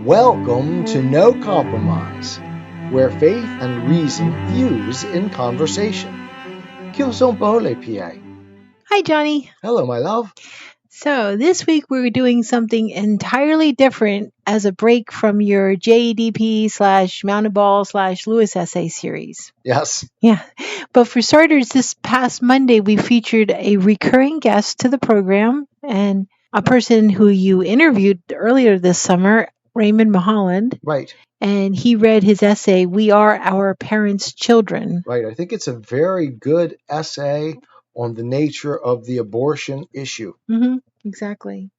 Welcome to No Compromise, where faith and reason fuse in conversation. Que sont beaux les pieds? Hi, Johnny. Hello, my love. So this week we're doing something entirely different as a break from your JDP/Mountain Ball/Lewis essay series. Yes. Yeah. But for starters, this past Monday we featured a recurring guest to the program and a person who you interviewed earlier this summer, Raymond Mulholland. Right. And he read his essay, We Are Our Parents' Children. Right. I think it's a very good essay on the nature of the abortion issue. Mm-hmm. Exactly.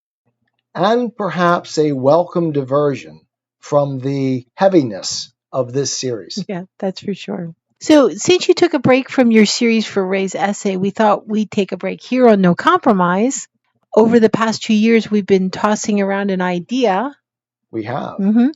And perhaps a welcome diversion from the heaviness of this series. Yeah, that's for sure. So since you took a break from your series for Ray's essay, we thought we'd take a break here on No Compromise. Over the past 2 years, we've been tossing around an idea. We have. Mm-hmm.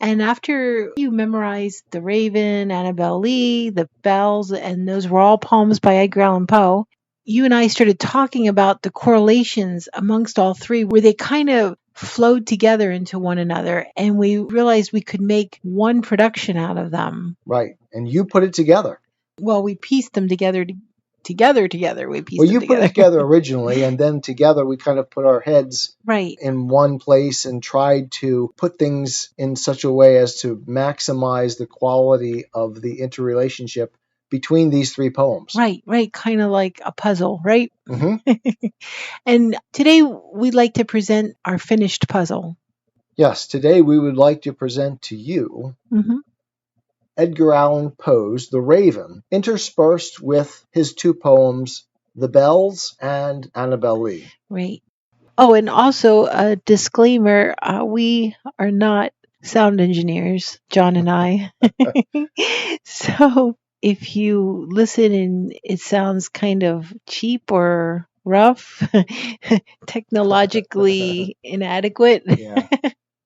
And after you memorized The Raven, Annabel Lee, The Bells, and those were all poems by Edgar Allan Poe, you and I started talking about the correlations amongst all three, where they kind of flowed together into one another, and we realized we could make one production out of them. Right. And you put it together. Well, we pieced them together. We pieced Well, you them put it together originally, and then together we kind of put our heads Right. in one place and tried to put things in such a way as to maximize the quality of the interrelationship between these three poems. Right. Kind of like a puzzle, right? Mm-hmm. And today we'd like to present our finished puzzle. Yes, today we would like to present to you Mm-hmm. Edgar Allan Poe's The Raven, interspersed with his two poems, The Bells and Annabel Lee. Right. Oh, and also a disclaimer, we are not sound engineers, John and I. So if you listen and it sounds kind of cheap or rough, technologically inadequate. Yeah.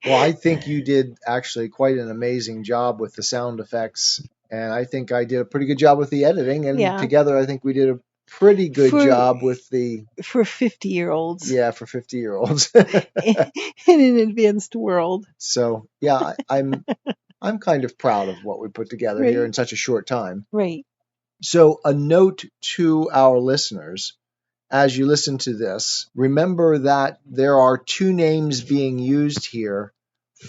Well, I think you did actually quite an amazing job with the sound effects, and I think I did a pretty good job with the editing, and Yeah. together I think we did a pretty good job with the... For 50-year-olds. Yeah, for 50-year-olds. In an advanced world. So, yeah, I'm kind of proud of what we put together here in such a short time. Right. So, a note to our listeners, as you listen to this, remember that there are two names being used here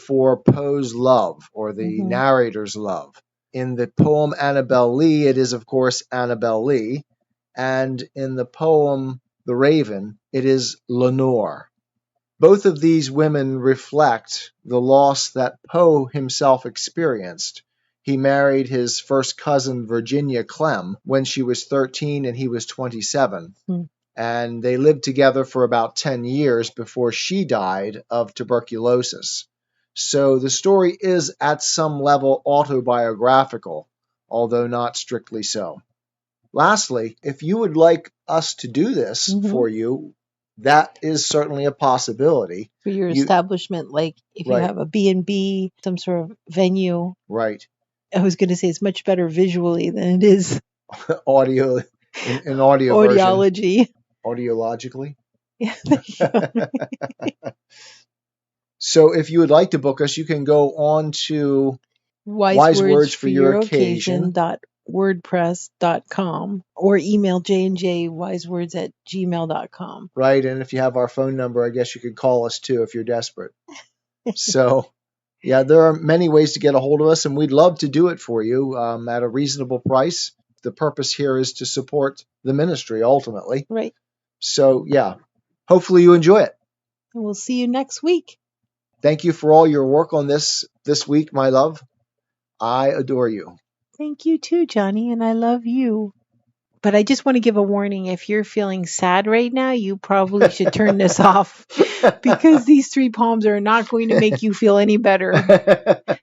for Poe's love, or the narrator's love. In the poem Annabel Lee, it is, of course, Annabel Lee. And in the poem The Raven, it is Lenore. Both of these women reflect the loss that Poe himself experienced. He married his first cousin, Virginia Clem, when she was 13 and he was 27. And they lived together for about 10 years before she died of tuberculosis. So the story is at some level autobiographical, although not strictly so. Lastly, if you would like us to do this for you, that is certainly a possibility. For your establishment, like if you have a B&B, some sort of venue. Right. I was going to say it's much better visually than it is audio, in audio audiology. Version. Audiologically? Yeah. So if you would like to book us, you can go on to wisewordsforyouroccasion.wordpress.com or email jnjwisewords@gmail.com. Right, and if you have our phone number, I guess you could call us too if you're desperate. So, yeah, there are many ways to get a hold of us, and we'd love to do it for you at a reasonable price. The purpose here is to support the ministry, ultimately. Right. So, yeah, hopefully you enjoy it. And we'll see you next week. Thank you for all your work on this week, my love. I adore you. Thank you too, Johnny, and I love you. But I just want to give a warning. If you're feeling sad right now, you probably should turn this off because these three poems are not going to make you feel any better.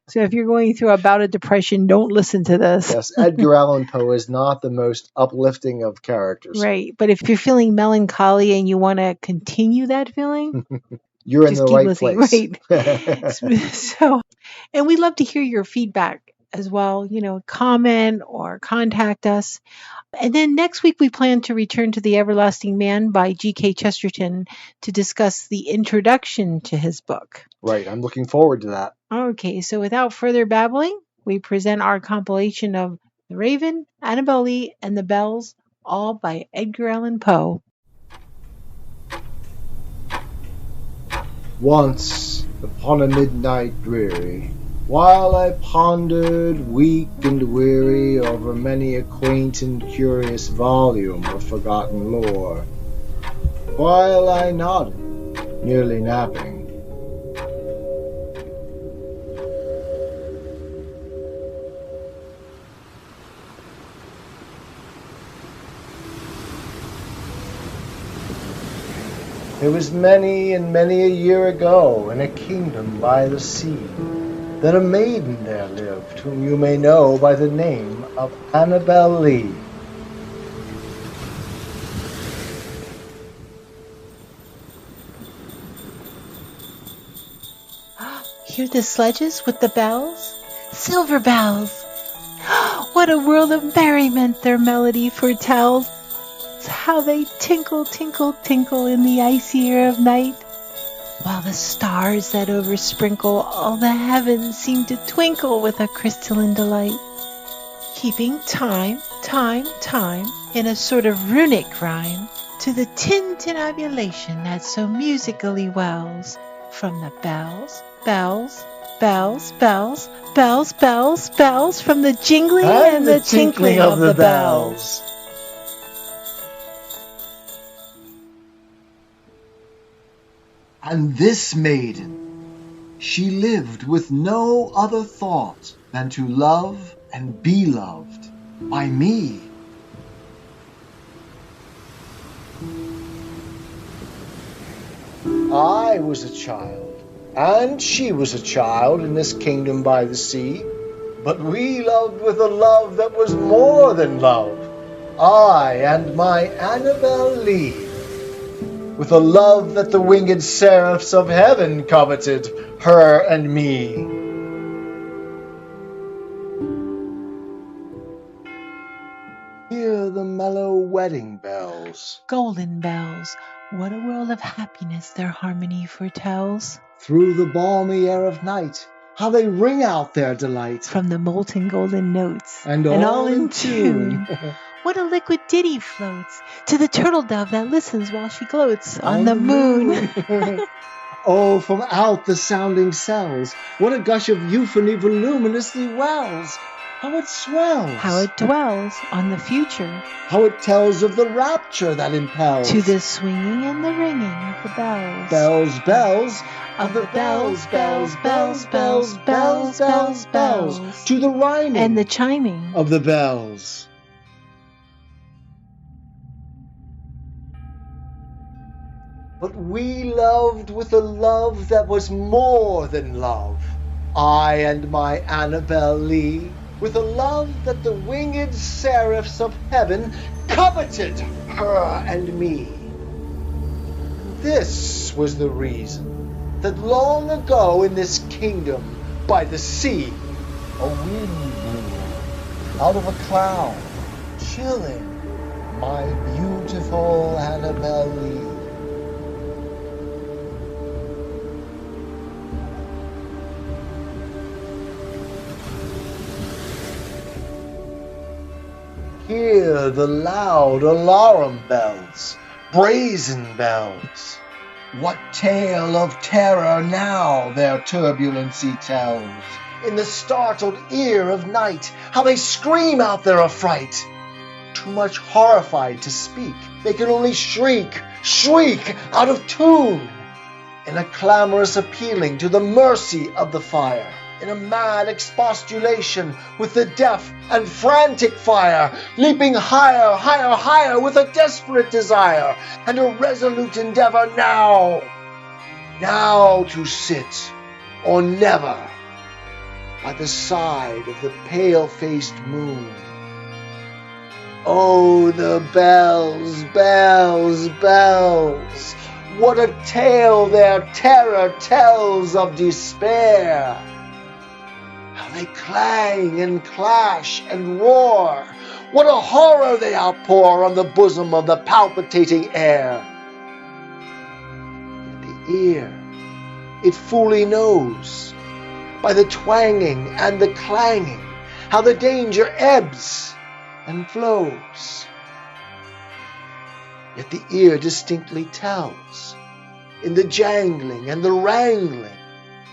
So if you're going through a bout of depression, don't listen to this. Yes, Edgar Allan Poe is not the most uplifting of characters. Right. But if you're feeling melancholy and you want to continue that feeling, you're in the right place. Right. So, and we'd love to hear your feedback. as well, comment or contact us. And then next week, we plan to return to The Everlasting Man by G.K. Chesterton to discuss the introduction to his book. Right, I'm looking forward to that. Okay, so without further babbling, we present our compilation of The Raven, Annabel Lee, and the Bells, all by Edgar Allan Poe. Once, upon a midnight dreary, while I pondered, weak and weary, over many a quaint and curious volume of forgotten lore, while I nodded, nearly napping, it was many and many a year ago, in a kingdom by the sea, that a maiden there lived, whom you may know by the name of Annabel Lee. Hear the sledges with the bells? Silver bells! What a world of merriment their melody foretells! How they tinkle, tinkle, tinkle in the icy air of night, while the stars that oversprinkle all the heavens seem to twinkle with a crystalline delight, keeping time, time, time, in a sort of runic rhyme, to the tintinnabulation that so musically wells from the bells, bells, bells, bells, bells, bells, bells, from the jingling and the tinkling of the bells. And this maiden, she lived with no other thought than to love and be loved by me. I was a child, and she was a child in this kingdom by the sea, but we loved with a love that was more than love, I and my Annabel Lee, with a love that the winged seraphs of heaven coveted, her and me. Hear the mellow wedding bells, golden bells, what a world of happiness their harmony foretells. Through the balmy air of night, how they ring out their delight, from the molten golden notes, and all in tune. What a liquid ditty floats to the turtle dove that listens while she gloats on the moon. Oh, from out the sounding cells, what a gush of euphony voluminously wells! How it swells! How it dwells on the future! How it tells of the rapture that impels to the swinging and the ringing of the bells. Bells, bells, of the bells, bells, bells, bells, bells, bells, bells, to the rhyming and the chiming of the bells. But we loved with a love that was more than love, I and my Annabel Lee, with a love that the winged seraphs of heaven coveted, her and me. This was the reason that long ago in this kingdom by the sea, a wind blew out of a cloud, chilling my beautiful Annabel Lee. Hear the loud alarum bells, brazen bells. What tale of terror now their turbulency tells? In the startled ear of night, how they scream out their affright. Too much horrified to speak, they can only shriek, shriek out of tune, in a clamorous appealing to the mercy of the fire, in a mad expostulation with the deaf and frantic fire, leaping higher, higher, higher with a desperate desire and a resolute endeavor now to sit or never by the side of the pale-faced moon. Oh, the bells, bells, bells, what a tale their terror tells of despair. How they clang and clash and roar! What a horror they outpour on the bosom of the palpitating air! Yet the ear, it fully knows, by the twanging and the clanging, how the danger ebbs and flows. Yet the ear distinctly tells, in the jangling and the wrangling,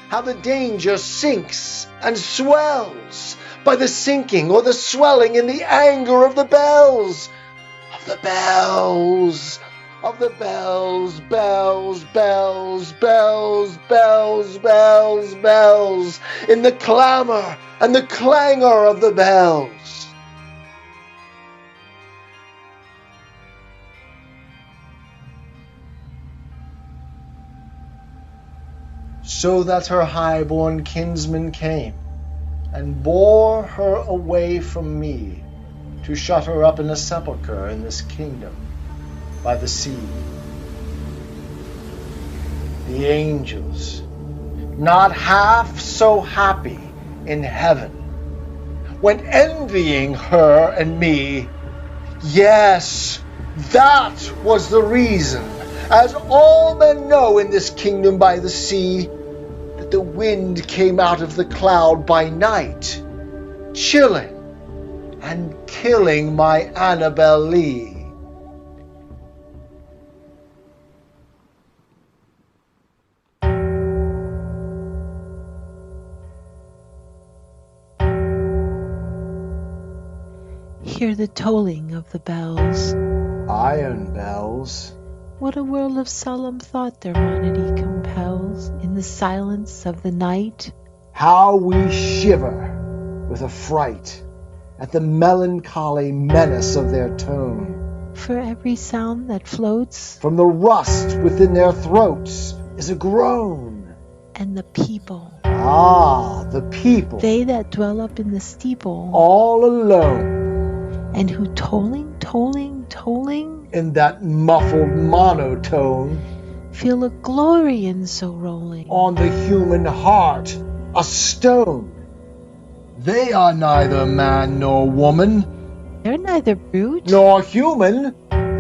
how the danger sinks and swells by the sinking or the swelling in the anger of the bells, of the bells, of the bells, bells, bells, bells, bells, bells, bells, in the clamor and the clangor of the bells. So that her high-born kinsman came, and bore her away from me, to shut her up in a sepulchre in this kingdom, by the sea. The angels, not half so happy in heaven, went envying her and me. Yes, that was the reason, as all men know in this kingdom by the sea, that the wind came out of the cloud by night, chilling and killing my Annabel Lee. Hear the tolling of the bells. Iron bells. What a world of solemn thought their monody compels in the silence of the night. How we shiver with affright at the melancholy menace of their tone. For every sound that floats From the rust within their throats is a groan. and the people, The people, they that dwell up in the steeple, all alone, and who tolling, tolling, tolling, in that muffled monotone, feel a glory in so rolling. on the human heart a stone. They are neither man nor woman, They're neither brute nor human.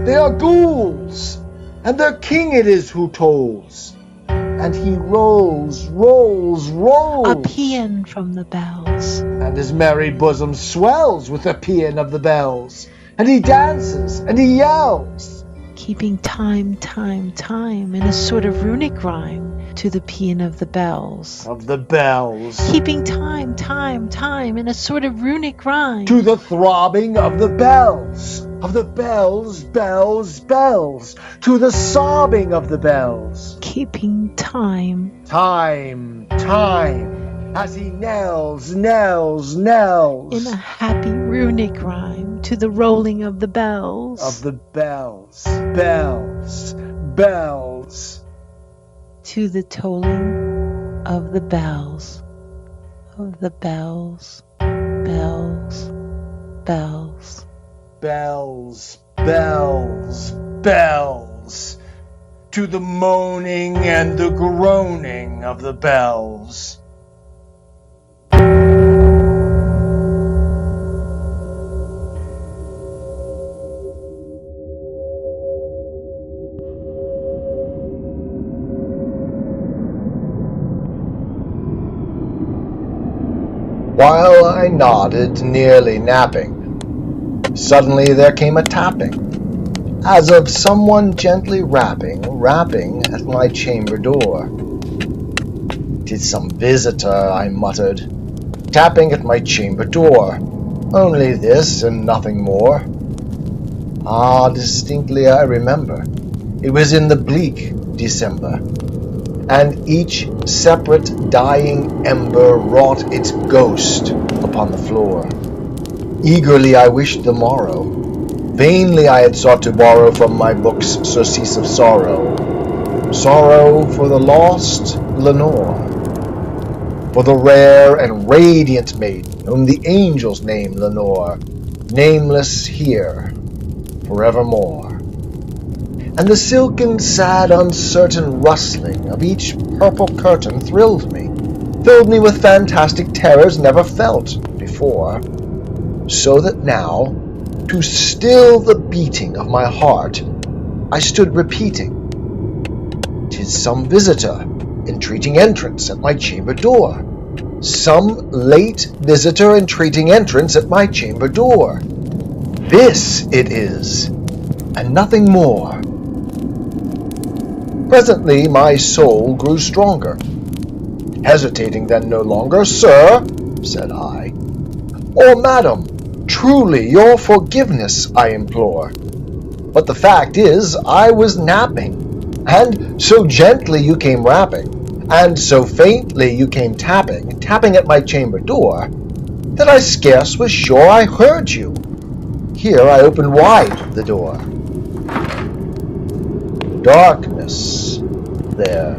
They are ghouls, and their king it is who tolls. And he rolls, rolls, rolls, a paean from the bells. and his merry bosom swells with the paean of the bells. And he dances, and he yells, Keeping time, time, time in a sort of runic rhyme to the paean of the bells. of the bells, Keeping time, time, time in a sort of runic rhyme to the throbbing of the bells, bells, bells, to the sobbing of the bells. keeping time, Time, time, as he knells, knells, knells, in a happy runic rhyme to the rolling of the bells. of the bells, bells, bells, To the tolling of the bells, of the bells, bells, bells. bells, bells, bells, to the moaning and the groaning of the bells. While I nodded, nearly napping, suddenly there came a tapping, as of someone gently rapping at my chamber door. "'Tis some visitor," I muttered, "tapping at my chamber door. Only this and nothing more." Distinctly I remember. It was in the bleak December, and each separate dying ember wrought its ghost upon the floor. Eagerly I wished the morrow. Vainly I had sought to borrow from my books surcease of sorrow. Sorrow for the lost Lenore, for the rare and radiant maiden whom the angels name Lenore, nameless here forevermore. And the silken, sad, uncertain rustling of each purple curtain thrilled me, filled me with fantastic terrors never felt before, so that now, to still the beating of my heart, I stood repeating, "'Tis some visitor, entreating entrance at my chamber door. Some late visitor entreating entrance at my chamber door. This it is, and nothing more." Presently my soul grew stronger. Hesitating then no longer, "Sir," said I, "or madam, truly your forgiveness I implore. But the fact is, I was napping, and so gently you came rapping, and so faintly you came tapping at my chamber door, that I scarce was sure I heard you. Here I opened wide the door. Darkness there,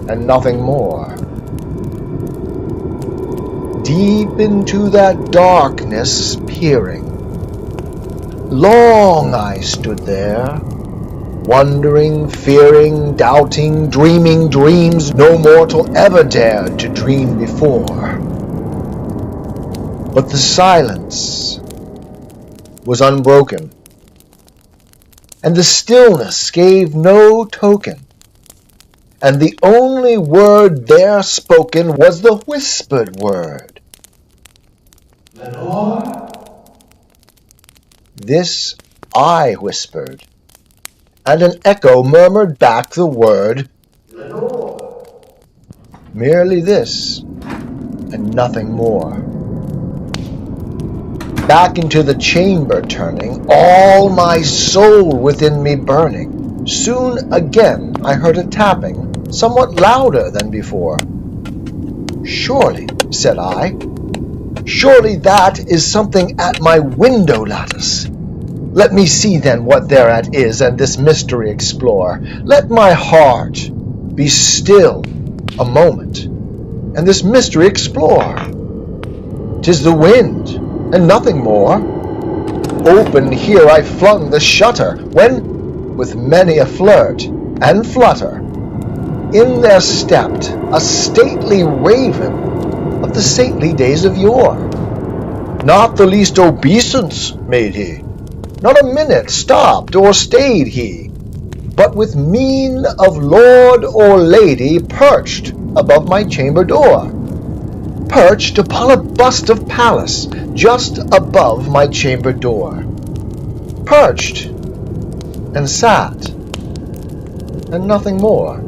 and nothing more. Deep into that darkness peering, long I stood there, wondering, fearing, doubting, dreaming dreams no mortal ever dared to dream before. But the silence was unbroken, and the stillness gave no token, and the only word there spoken was the whispered word, "Lenore?" This I whispered, and an echo murmured back the word, "Lenore." Merely this, and nothing more. Back into the chamber turning, all my soul within me burning, soon again I heard a tapping, somewhat louder than before. "Surely," said I, "surely that is something at my window lattice. Let me see then what thereat is, and this mystery explore. Let my heart be still a moment, and this mystery explore. 'Tis the wind, and nothing more." Open here I flung the shutter, when, with many a flirt and flutter, in there stepped a stately raven of the saintly days of yore. Not the least obeisance made he, not a minute stopped or stayed he, but with mien of lord or lady perched above my chamber door, perched upon a bust of Pallas just above my chamber door, perched and sat, and nothing more.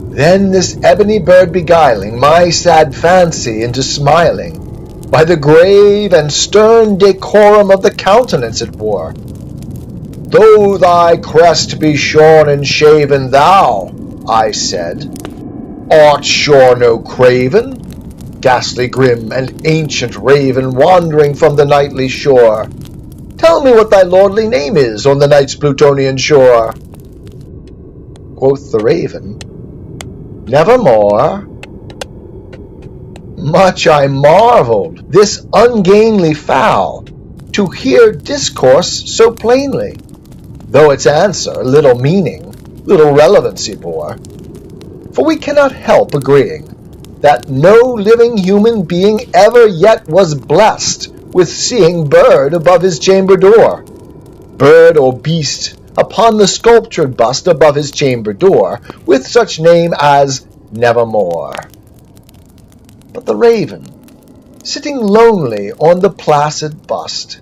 Then this ebony bird beguiling my sad fancy into smiling, by the grave and stern decorum of the countenance it wore. "Though thy crest be shorn and shaven, thou," I said, "art sure no craven, ghastly grim and ancient raven wandering from the nightly shore. Tell me what thy lordly name is on the night's Plutonian shore." Quoth the raven, "Nevermore." Much I marveled, this ungainly fowl, to hear discourse so plainly, though its answer little meaning, little relevancy bore. For we cannot help agreeing that no living human being ever yet was blessed with seeing bird above his chamber door, bird or beast upon the sculptured bust above his chamber door, with such name as Nevermore. But the raven, sitting lonely on the placid bust,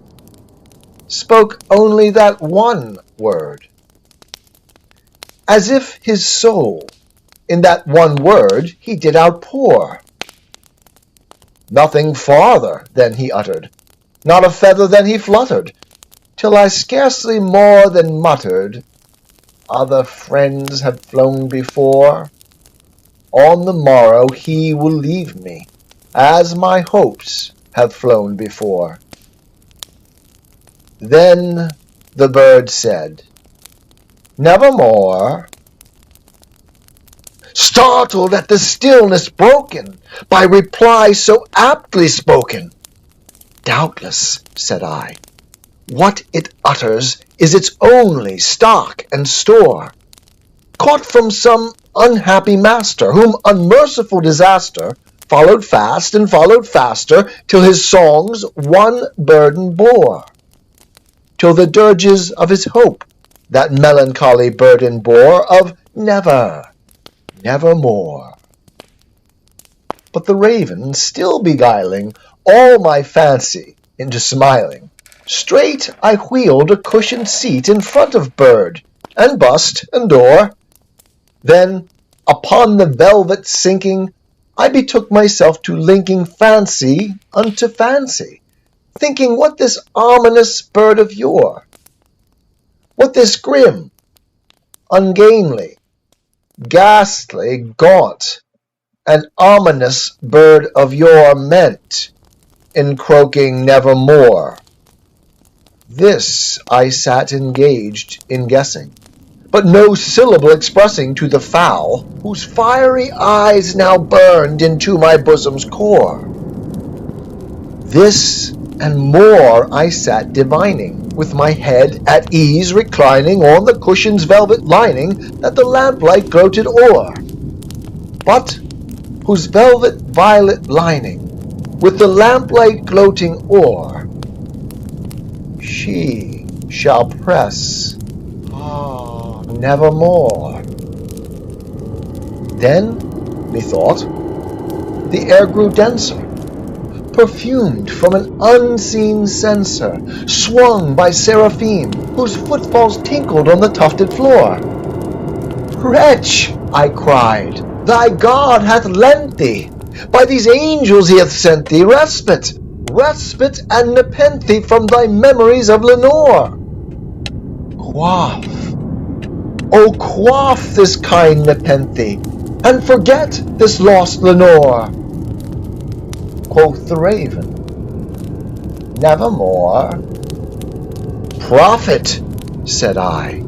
spoke only that one word, as if his soul in that one word he did outpour. Nothing farther than he uttered, not a feather than he fluttered, till I scarcely more than muttered, "Other friends have flown before. On the morrow he will leave me, as my hopes have flown before." Then the bird said, "Nevermore." Startled at the stillness broken by reply so aptly spoken, "Doubtless," said I, "what it utters is its only stock and store, caught from some unhappy master, whom unmerciful disaster followed fast and followed faster, till his songs one burden bore, till the dirges of his hope that melancholy burden bore of never, nevermore. But the raven, still beguiling all my fancy into smiling, straight I wheeled a cushioned seat in front of bird, and bust, and door. Then, upon the velvet sinking, I betook myself to linking fancy unto fancy, thinking what this ominous bird of yore, what this grim, ungainly, ghastly, gaunt, and ominous bird of yore meant in croaking nevermore. This I sat engaged in guessing, but no syllable expressing to the fowl, whose fiery eyes now burned into my bosom's core. This and more I sat divining, with my head at ease reclining on the cushion's velvet lining that the lamplight gloated o'er, but whose velvet violet lining, with the lamplight gloating o'er, she shall press nevermore. Then, methought, the air grew denser, perfumed from an unseen censer, swung by seraphim, whose footfalls tinkled on the tufted floor. Wretch, I cried, thy God hath lent thee, by these angels he hath sent thee respite, respite and nepenthe from thy memories of Lenore. Quaff, O quaff this kind nepenthe, and forget this lost Lenore. Quoth the raven, nevermore. Prophet, said I,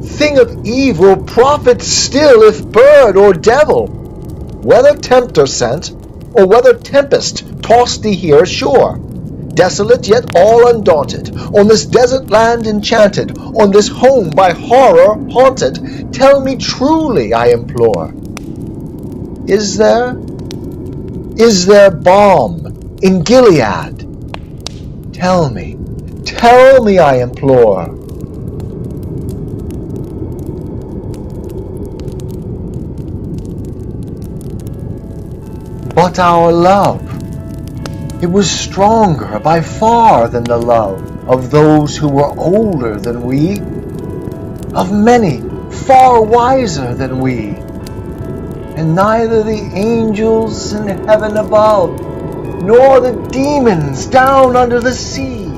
thing of evil, prophet still, if bird or devil, whether tempter sent, or whether tempest tossed thee here ashore, desolate yet all undaunted, on this desert land enchanted, on this home by horror haunted, tell me truly, I implore, is there balm in Gilead? Tell me, I implore. But our love, it was stronger by far than the love of those who were older than we, of many far wiser than we, and neither the angels in heaven above, nor the demons down under the sea,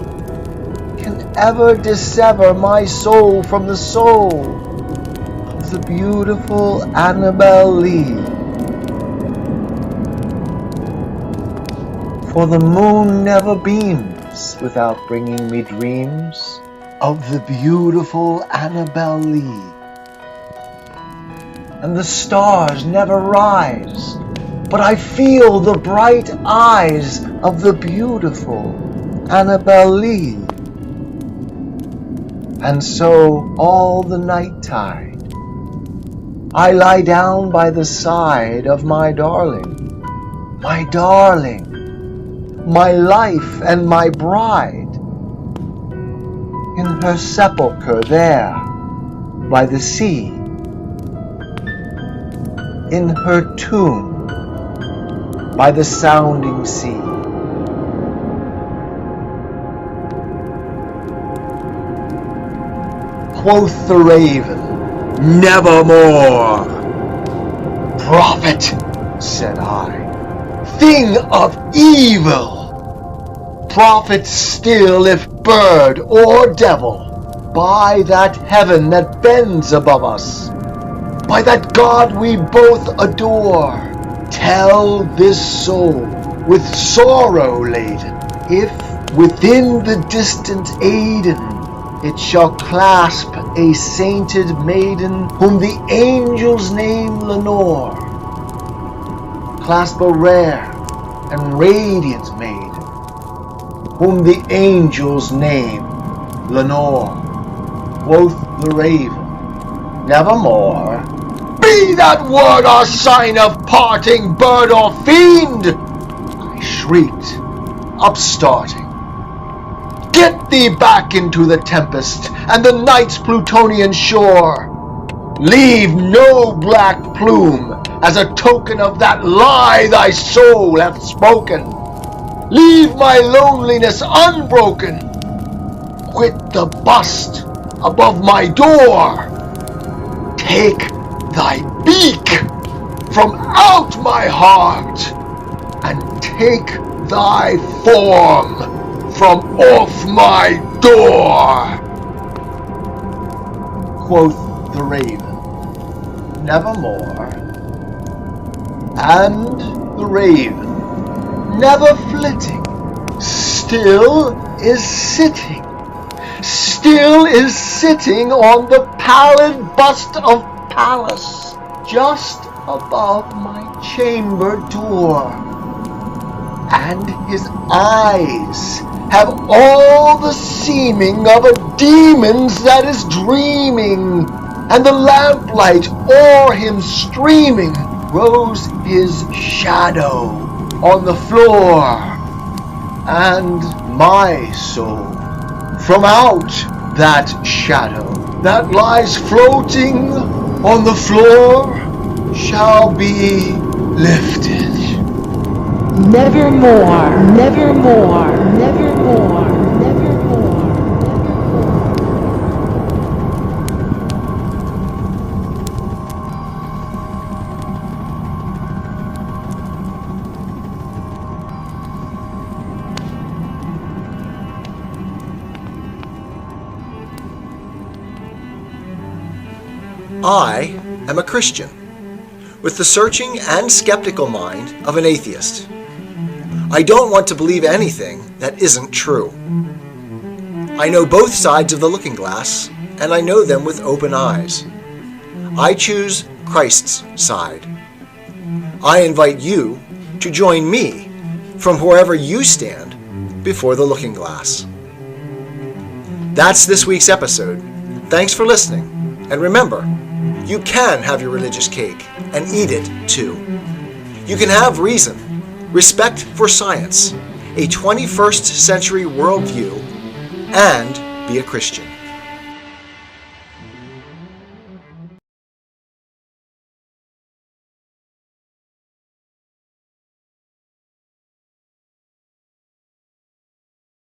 can ever dissever my soul from the soul of the beautiful Annabel Lee. For the moon never beams without bringing me dreams of the beautiful Annabel Lee. And the stars never rise, but I feel the bright eyes of the beautiful Annabel Lee. And so all the night tide, I lie down by the side of my darling, my life and my bride, in her sepulchre there by the sea, in her tomb by the sounding sea. Quoth the raven, nevermore. Prophet, said I, thing of evil, prophet still if bird or devil, by that heaven that bends above us, by that God we both adore, tell this soul with sorrow laden, if within the distant Aidenn it shall clasp a sainted maiden, whom the angels name Lenore, clasp a rare and radiant maiden, whom the angels name Lenore. Quoth the raven, nevermore. Be Be that word our sign of parting, bird or fiend? I shrieked, upstarting. Get thee back into the tempest and the night's Plutonian shore. Leave no black plume as a token of that lie thy soul hath spoken. Leave my loneliness unbroken. Quit the bust above my door. Take thy beak from out my heart, and take thy form from off my door. Quoth the raven, nevermore. And the raven, never flitting, still is sitting on the pallid bust of Pallas, just above my chamber door. And his eyes have all the seeming of a demon's that is dreaming, and the lamplight o'er him streaming rose his shadow on the floor. And my soul from out that shadow that lies floating on the floor shall be lifted. Nevermore, nevermore, nevermore, nevermore. I am a Christian, with the searching and skeptical mind of an atheist. I don't want to believe anything that isn't true. I know both sides of the looking glass, and I know them with open eyes. I choose Christ's side. I invite you to join me from wherever you stand before the looking glass. That's this week's episode. Thanks for listening, and remember, you can have your religious cake and eat it too. You can have reason, respect for science, a 21st century worldview, and be a Christian.